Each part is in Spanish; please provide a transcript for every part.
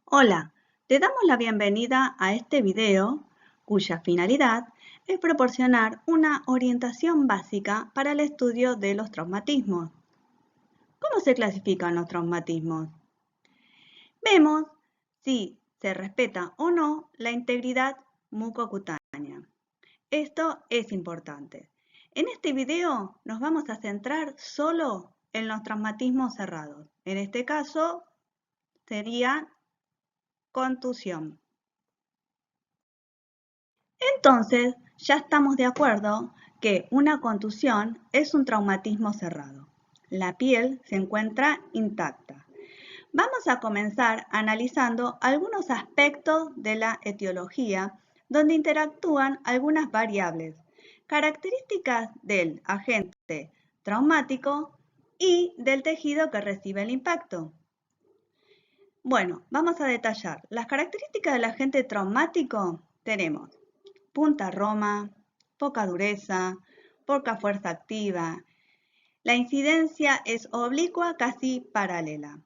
Hola, te damos la bienvenida a este video cuya finalidad es proporcionar una orientación básica para el estudio de los traumatismos. ¿Cómo se clasifican los traumatismos? Vemos si se respeta o no la integridad mucocutánea. Esto es importante. En este video nos vamos a centrar solo en los traumatismos cerrados. En este caso sería contusión. Entonces, ya estamos de acuerdo que una contusión es un traumatismo cerrado. La piel se encuentra intacta. Vamos a comenzar analizando algunos aspectos de la etiología donde interactúan algunas variables, características del agente traumático y del tejido que recibe el impacto. Bueno, vamos a detallar. Las características del agente traumático tenemos punta roma, poca dureza, poca fuerza activa. La incidencia es oblicua, casi paralela.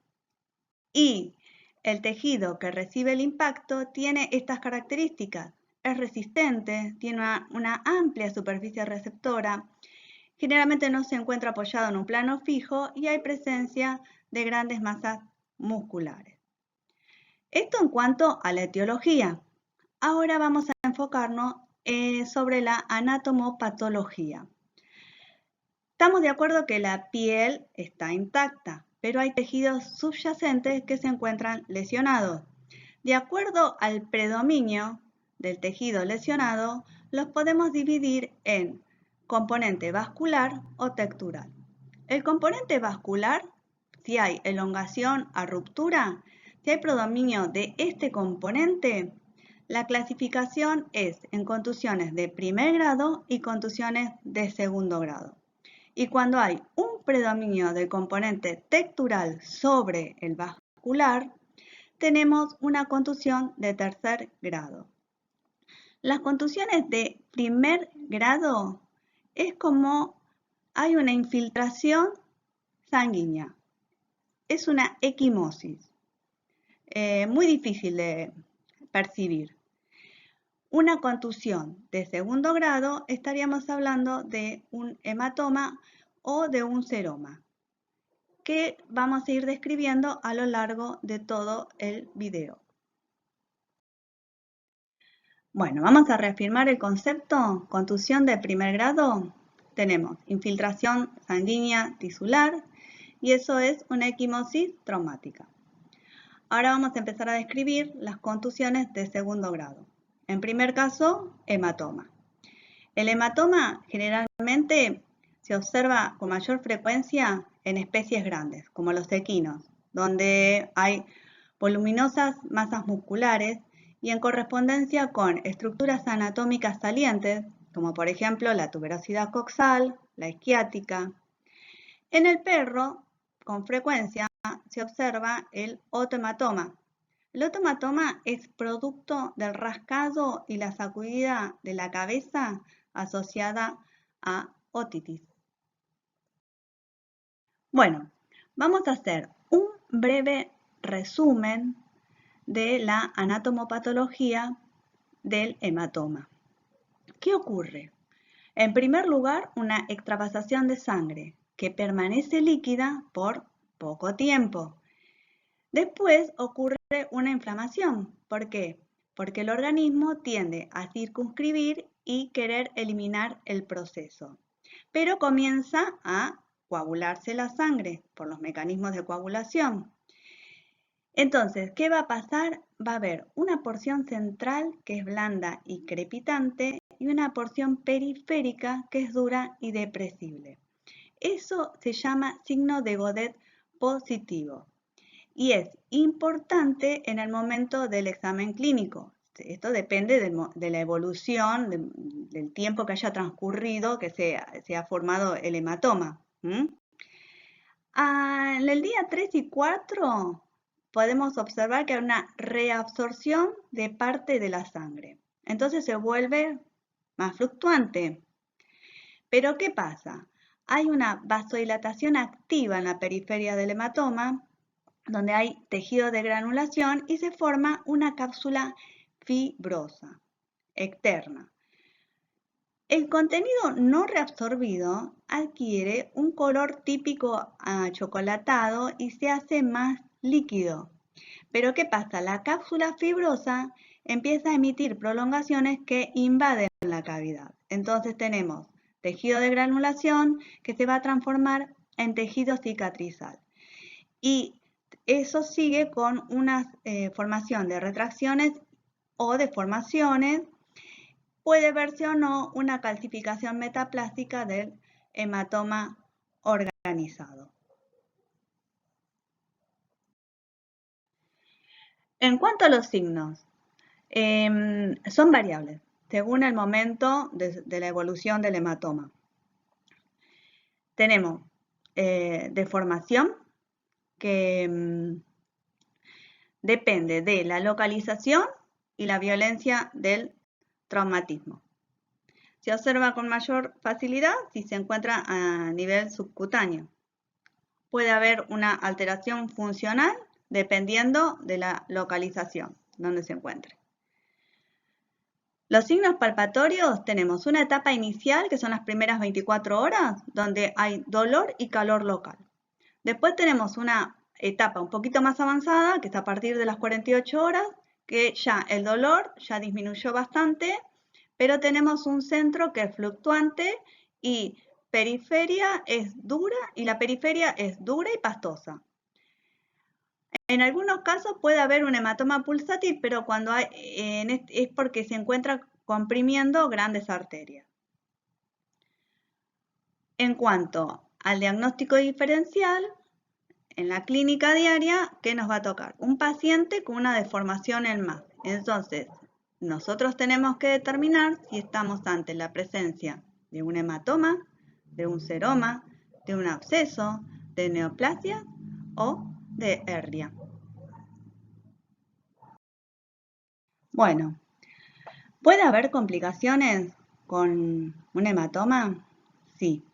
Y el tejido que recibe el impacto tiene estas características. Es resistente, tiene una amplia superficie receptora, generalmente no se encuentra apoyado en un plano fijo y hay presencia de grandes masas musculares. Esto en cuanto a la etiología. Ahora vamos a enfocarnos sobre la anatomopatología. Estamos de acuerdo que la piel está intacta, pero hay tejidos subyacentes que se encuentran lesionados. De acuerdo al predominio del tejido lesionado, los podemos dividir en componente vascular o textural. El componente vascular, si hay elongación a ruptura, si hay predominio de este componente, la clasificación es en contusiones de primer grado y contusiones de segundo grado. Y cuando hay un predominio del componente textural sobre el vascular, tenemos una contusión de tercer grado. Las contusiones de primer grado es como hay una infiltración sanguínea. Es una equimosis, muy difícil de percibir. Una contusión de segundo grado estaríamos hablando de un hematoma o de un seroma, que vamos a ir describiendo a lo largo de todo el video. Bueno, vamos a reafirmar el concepto. Contusión de primer grado. Tenemos infiltración sanguínea tisular y eso es una equimosis traumática. Ahora vamos a empezar a describir las contusiones de segundo grado. En primer caso, hematoma. El hematoma generalmente se observa con mayor frecuencia en especies grandes, como los equinos, donde hay voluminosas masas musculares y en correspondencia con estructuras anatómicas salientes, como por ejemplo la tuberosidad coxal, la isquiática. En el perro, con frecuencia, se observa el otohematoma. El otohematoma es producto del rascado y la sacudida de la cabeza asociada a otitis. Bueno, vamos a hacer un breve resumen de la anatomopatología del hematoma. ¿Qué ocurre? En primer lugar, una extravasación de sangre que permanece líquida por poco tiempo. Después ocurre una inflamación. ¿Por qué? Porque el organismo tiende a circunscribir y querer eliminar el proceso, pero comienza a coagularse la sangre por los mecanismos de coagulación. Entonces, ¿qué va a pasar? Va a haber una porción central que es blanda y crepitante y una porción periférica que es dura y depresible. Eso se llama signo de Godet positivo y es importante en el momento del examen clínico. Esto depende de la evolución, del tiempo que haya transcurrido que se ha formado el hematoma. En el día 3 y 4 podemos observar que hay una reabsorción de parte de la sangre. Entonces se vuelve más fluctuante. Pero ¿qué pasa? Hay una vasodilatación activa en la periferia del hematoma donde hay tejido de granulación y se forma una cápsula fibrosa, externa. El contenido no reabsorbido adquiere un color típico achocolatado y se hace más líquido. Pero ¿qué pasa? La cápsula fibrosa empieza a emitir prolongaciones que invaden la cavidad. Entonces tenemos tejido de granulación que se va a transformar en tejido cicatrizal. Y eso sigue con una formación de retracciones o deformaciones. Puede verse o no una calcificación metaplástica del hematoma organizado. En cuanto a los signos, son variables según el momento de la evolución del hematoma. Tenemos deformación que depende de la localización y la violencia del traumatismo. Se observa con mayor facilidad si se encuentra a nivel subcutáneo. Puede haber una alteración funcional dependiendo de la localización donde se encuentre. Los signos palpatorios tenemos una etapa inicial, que son las primeras 24 horas, donde hay dolor y calor local. Después tenemos una etapa un poquito más avanzada, que es a partir de las 48 horas, que ya el dolor ya disminuyó bastante, pero tenemos un centro que es fluctuante y periferia es dura, y la periferia es dura y pastosa. En algunos casos puede haber un hematoma pulsátil, pero cuando hay, es porque se encuentra comprimiendo grandes arterias. En cuanto al diagnóstico diferencial, en la clínica diaria, ¿qué nos va a tocar? Un paciente con una deformación en más. Entonces, nosotros tenemos que determinar si estamos ante la presencia de un hematoma, de un seroma, de un absceso, de neoplasia o de hernia. Bueno, ¿puede haber complicaciones con un hematoma? Sí.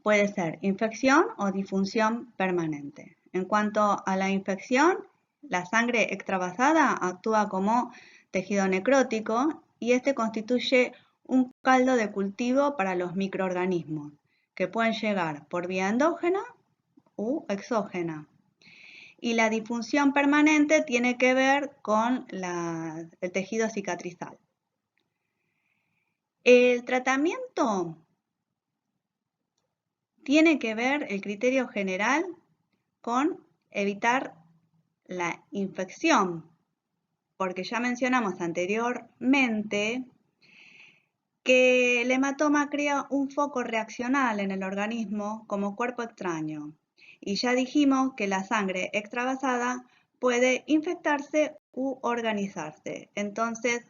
Puede ser infección o disfunción permanente. En cuanto a la infección, la sangre extravasada actúa como tejido necrótico y este constituye un caldo de cultivo para los microorganismos que pueden llegar por vía endógena u exógena. Y la disfunción permanente tiene que ver con el tejido cicatrizal. El tratamiento tiene que ver, el criterio general, con evitar la infección, porque ya mencionamos anteriormente que el hematoma crea un foco reaccional en el organismo como cuerpo extraño. Y ya dijimos que la sangre extravasada puede infectarse u organizarse. Entonces,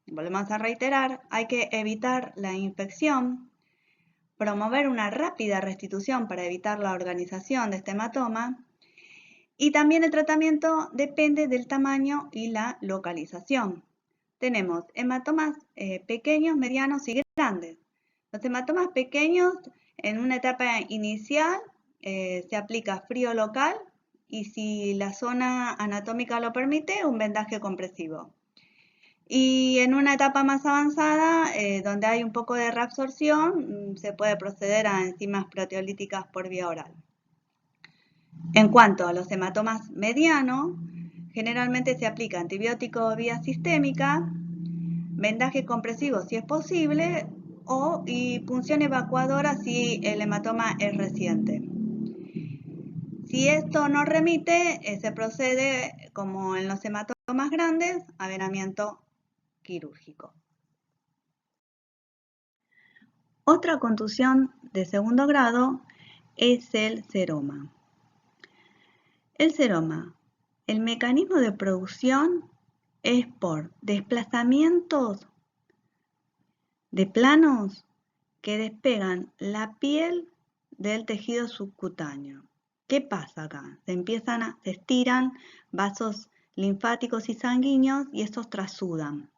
volvemos a reiterar, hay que evitar la infección, promover una rápida restitución para evitar la organización de este hematoma, y también el tratamiento depende del tamaño y la localización. Tenemos hematomas pequeños, medianos y grandes. Los hematomas pequeños, en una etapa inicial, se aplica frío local y si la zona anatómica lo permite, un vendaje compresivo. Y en una etapa más avanzada, donde hay un poco de reabsorción, se puede proceder a enzimas proteolíticas por vía oral. En cuanto a los hematomas medianos, generalmente se aplica antibiótico vía sistémica, vendaje compresivo si es posible y punción evacuadora si el hematoma es reciente. Si esto no remite, se procede, como en los hematomas grandes, a venamiento quirúrgico. Otra contusión de segundo grado es el seroma. El seroma, el mecanismo de producción es por desplazamientos de planos que despegan la piel del tejido subcutáneo. ¿Qué pasa acá? Se estiran vasos linfáticos y sanguíneos y estos trasudan.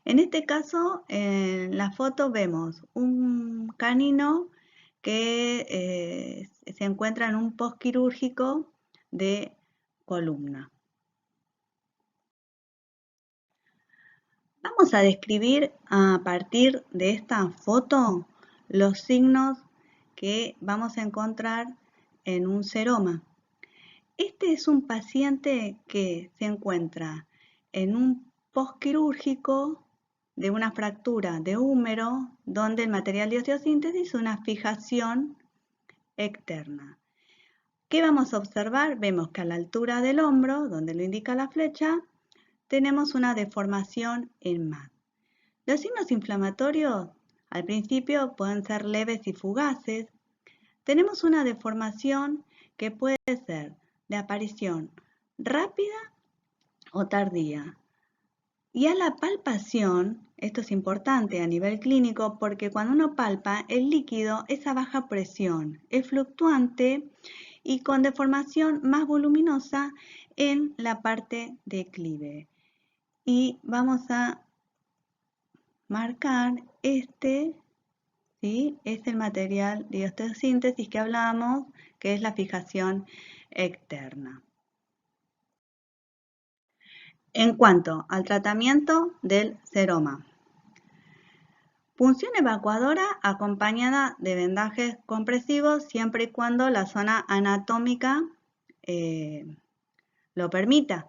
En este caso, en la foto vemos un canino que se encuentra en un postquirúrgico de columna. Vamos a describir a partir de esta foto los signos que vamos a encontrar en un seroma. Este es un paciente que se encuentra en un postquirúrgico de una fractura de húmero donde el material de osteosíntesis es una fijación externa. ¿Qué vamos a observar? Vemos que a la altura del hombro, donde lo indica la flecha, tenemos una deformación en MAD. Los signos inflamatorios al principio pueden ser leves y fugaces. Tenemos una deformación que puede ser de aparición rápida o tardía. Y a la palpación, esto es importante a nivel clínico porque cuando uno palpa, el líquido es a baja presión, es fluctuante y con deformación más voluminosa en la parte declive. Y vamos a marcar este, ¿sí? Es el material de osteosíntesis que hablamos, que es la fijación externa. En cuanto al tratamiento del seroma, punción evacuadora acompañada de vendajes compresivos siempre y cuando la zona anatómica lo permita.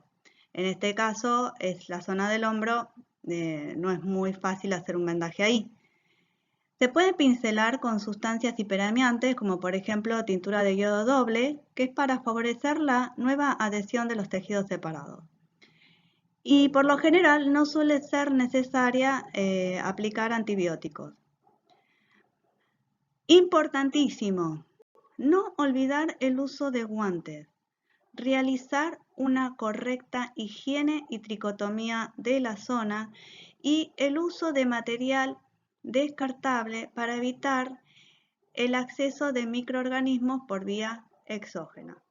En este caso es la zona del hombro, no es muy fácil hacer un vendaje ahí. Se puede pincelar con sustancias hiperamiantes como por ejemplo tintura de yodo doble, que es para favorecer la nueva adhesión de los tejidos separados. Y por lo general no suele ser necesaria aplicar antibióticos. Importantísimo, no olvidar el uso de guantes, realizar una correcta higiene y tricotomía de la zona y el uso de material descartable para evitar el acceso de microorganismos por vía exógena.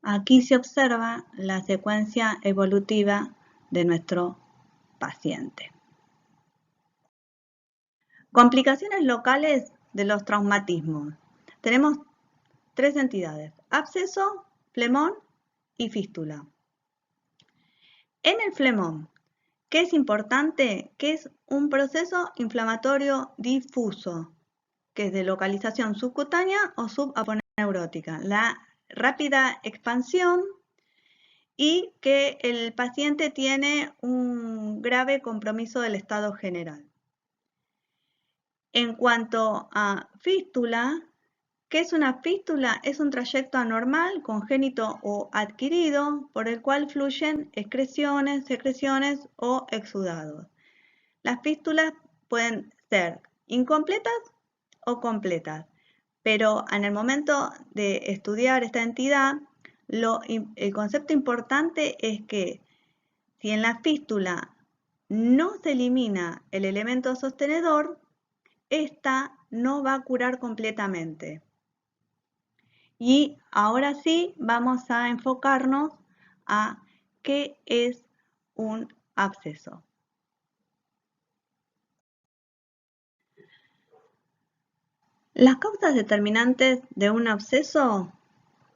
Aquí se observa la secuencia evolutiva de nuestro paciente. Complicaciones locales de los traumatismos. Tenemos tres entidades: absceso, flemón y fístula. En el flemón, ¿qué es importante? Que es un proceso inflamatorio difuso, que es de localización subcutánea o subaponeurótica. La rápida expansión y que el paciente tiene un grave compromiso del estado general. En cuanto a fístula, ¿qué es una fístula? Es un trayecto anormal, congénito o adquirido, por el cual fluyen excreciones, secreciones o exudados. Las fístulas pueden ser incompletas o completas, pero en el momento de estudiar esta entidad, el concepto importante es que si en la fístula no se elimina el elemento sostenedor, esta no va a curar completamente. Y ahora sí vamos a enfocarnos a qué es un absceso. Las causas determinantes de un absceso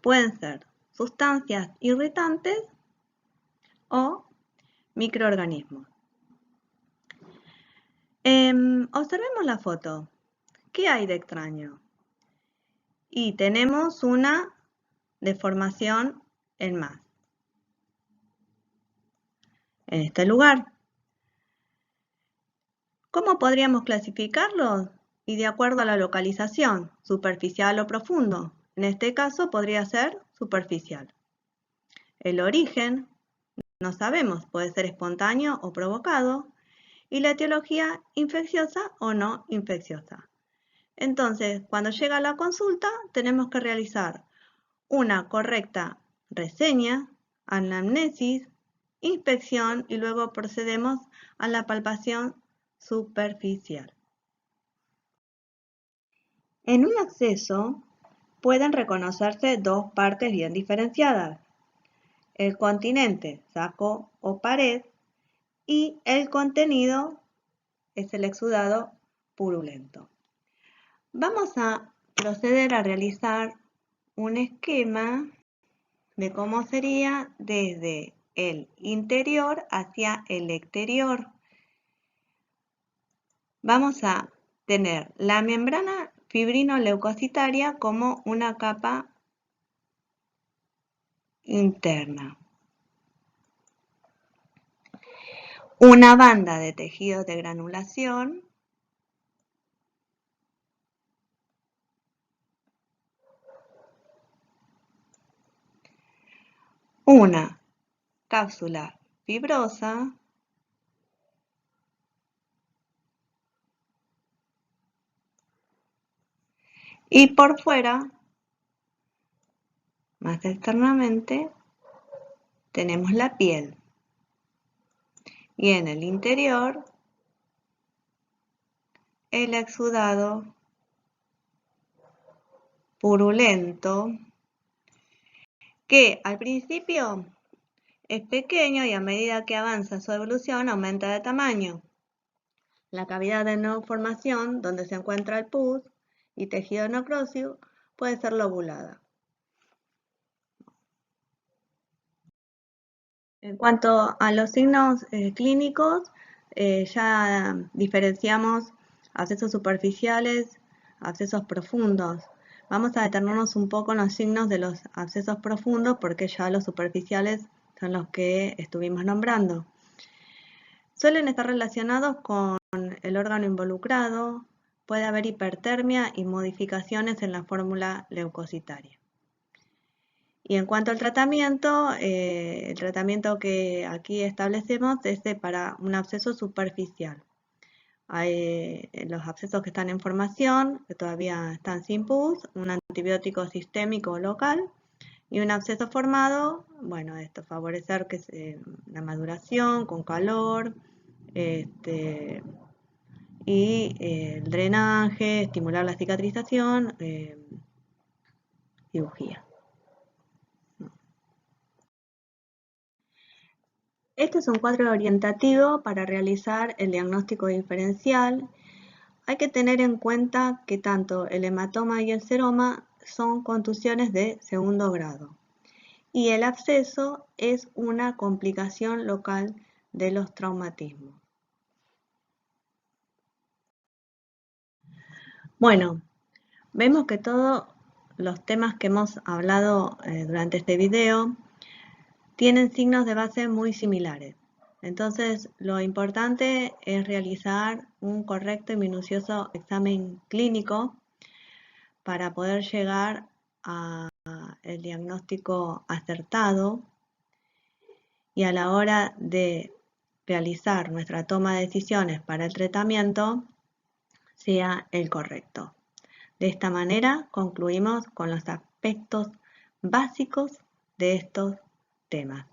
pueden ser sustancias irritantes o microorganismos. Observemos la foto. ¿Qué hay de extraño? Y tenemos una deformación en más. En este lugar. ¿Cómo podríamos clasificarlos? Y de acuerdo a la localización, superficial o profundo. En este caso podría ser superficial. El origen, no sabemos, puede ser espontáneo o provocado. Y la etiología, infecciosa o no infecciosa. Entonces, cuando llega la consulta, tenemos que realizar una correcta reseña, anamnesis, inspección y luego procedemos a la palpación superficial. En un absceso pueden reconocerse dos partes bien diferenciadas: el continente, saco o pared, y el contenido es el exudado purulento. Vamos a proceder a realizar un esquema de cómo sería desde el interior hacia el exterior. Vamos a tener la membrana fibrinoleucocitaria como una capa interna. Una banda de tejidos de granulación. Una cápsula fibrosa. Y por fuera, más externamente, tenemos la piel. Y en el interior, el exudado purulento, que al principio es pequeño y a medida que avanza su evolución aumenta de tamaño. La cavidad de neoformación, donde se encuentra el pus y tejido necrósico, puede ser lobulada. En cuanto a los signos clínicos, ya diferenciamos abscesos superficiales, abscesos profundos. Vamos a detenernos un poco en los signos de los abscesos profundos porque ya los superficiales son los que estuvimos nombrando. Suelen estar relacionados con el órgano involucrado, puede haber hipertermia y modificaciones en la fórmula leucocitaria. Y en cuanto al tratamiento, el tratamiento que aquí establecemos es para un absceso superficial. Hay los abscesos que están en formación, que todavía están sin pus, un antibiótico sistémico local y un absceso formado, bueno, esto favorecer que la maduración con calor y el drenaje, estimular la cicatrización, cirugía. Este es un cuadro orientativo para realizar el diagnóstico diferencial. Hay que tener en cuenta que tanto el hematoma y el seroma son contusiones de segundo grado y el absceso es una complicación local de los traumatismos. Bueno, vemos que todos los temas que hemos hablado durante este video tienen signos de base muy similares. Entonces, lo importante es realizar un correcto y minucioso examen clínico para poder llegar al diagnóstico acertado y a la hora de realizar nuestra toma de decisiones para el tratamiento sea el correcto. De esta manera concluimos con los aspectos básicos de estos temas.